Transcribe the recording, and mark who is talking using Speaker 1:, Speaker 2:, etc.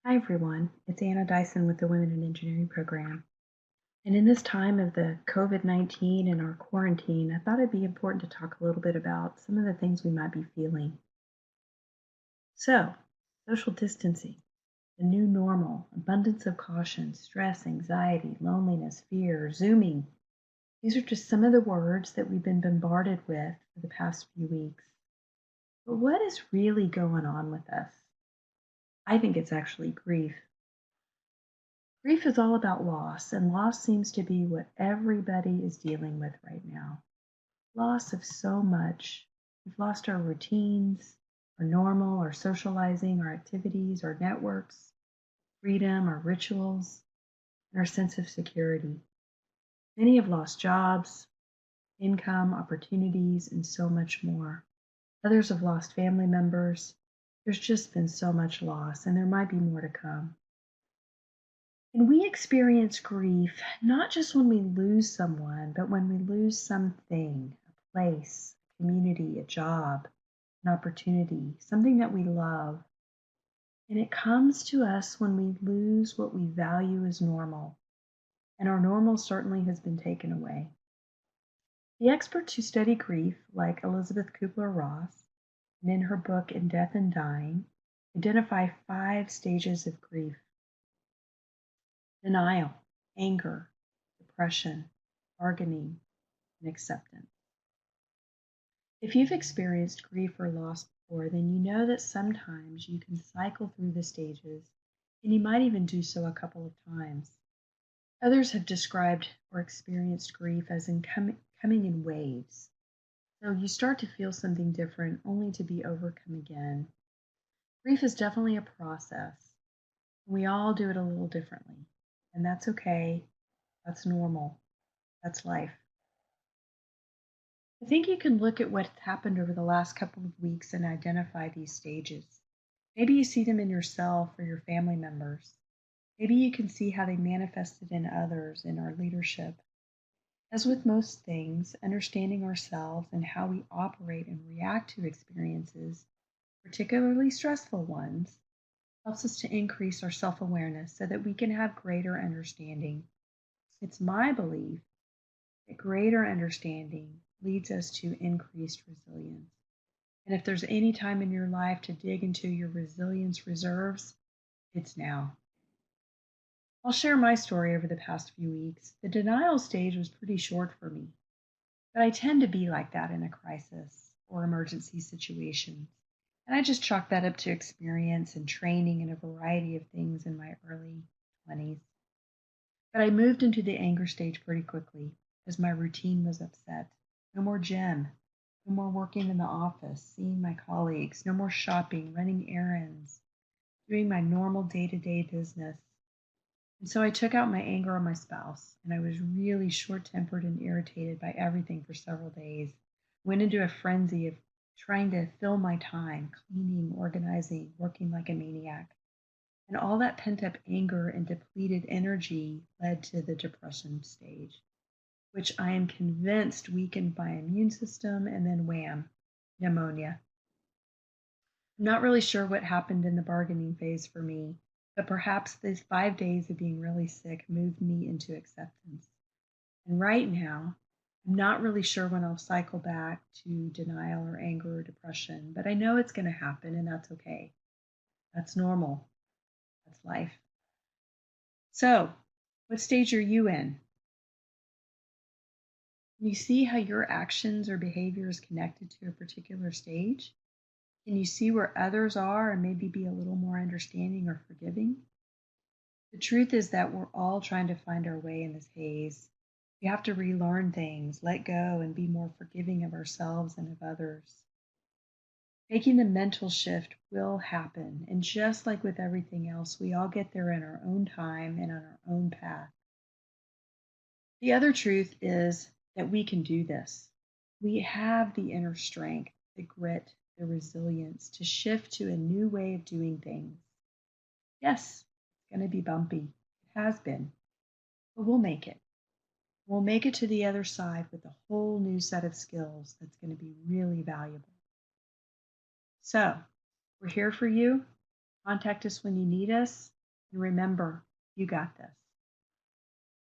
Speaker 1: Hi everyone, it's Anna Dyson with the Women in Engineering program. And in this time of the COVID-19 and our quarantine, I thought it'd be important to talk a little bit about some of the things we might be feeling. So, social distancing, the new normal, abundance of caution, stress, anxiety, loneliness, fear, Zooming. These are just some of the words that we've been bombarded with for the past few weeks. But what is really going on with us? I think it's actually grief. Grief is all about loss, and loss seems to be what everybody is dealing with right now. Loss of so much. We've lost our routines, our normal, our socializing, our activities, our networks, freedom, our rituals, and our sense of security. Many have lost jobs, income, opportunities, and so much more. Others have lost family members. There's just been so much loss, and there might be more to come. And we experience grief not just when we lose someone, but when we lose something, a place, a community, a job, an opportunity, something that we love. And it comes to us when we lose what we value as normal. And our normal certainly has been taken away. The experts who study grief, like Elizabeth Kubler-Ross, and in her book In Death and Dying, identify 5 stages of grief: denial, anger, depression, bargaining, and acceptance. If you've experienced grief or loss before, then you know that sometimes you can cycle through the stages, and you might even do so a couple of times. Others have described or experienced grief as coming in waves. So you start to feel something different only to be overcome again. Grief is definitely a process. We all do it a little differently, and that's okay. That's normal. That's life. I think you can look at what's happened over the last couple of weeks and identify these stages. Maybe you see them in yourself or your family members. Maybe you can see how they manifested in others in our leadership. As with most things, understanding ourselves and how we operate and react to experiences, particularly stressful ones, helps us to increase our self awareness so that we can have greater understanding. It's my belief that greater understanding leads us to increased resilience. And if there's any time in your life to dig into your resilience reserves, it's now. I'll share my story over the past few weeks. The denial stage was pretty short for me, but I tend to be like that in a crisis or emergency situations. And I just chalk that up to experience and training in a variety of things in my early 20s. But I moved into the anger stage pretty quickly as my routine was upset. No more gym, no more working in the office, seeing my colleagues, no more shopping, running errands, doing my normal day to day business. And so I took out my anger on my spouse, and I was really short tempered and irritated by everything for several days. Went into a frenzy of trying to fill my time, cleaning, organizing, working like a maniac. And all that pent up anger and depleted energy led to the depression stage, which I am convinced weakened my immune system, and then wham, pneumonia. I'm not really sure what happened in the bargaining phase for me, but perhaps these 5 days of being really sick moved me into acceptance. And right now, I'm not really sure when I'll cycle back to denial or anger or depression, but I know it's going to happen, and that's okay. That's normal. That's life. So, what stage are you in? Can you see how your actions or behavior is connected to a particular stage? Can you see where others are and maybe be a little more understanding or forgiving? The truth is that we're all trying to find our way in this haze. We have to relearn things, let go, and be more forgiving of ourselves and of others. Making the mental shift will happen, and just like with everything else, we all get there in our own time and on our own path. The other truth is that we can do this. We have the inner strength, the grit, the resilience to shift to a new way of doing things. Yes, it's going to be bumpy. It has been, but we'll make it. We'll make it to the other side with a whole new set of skills that's going to be really valuable. So, we're here for you. Contact us when you need us. And remember, you got this.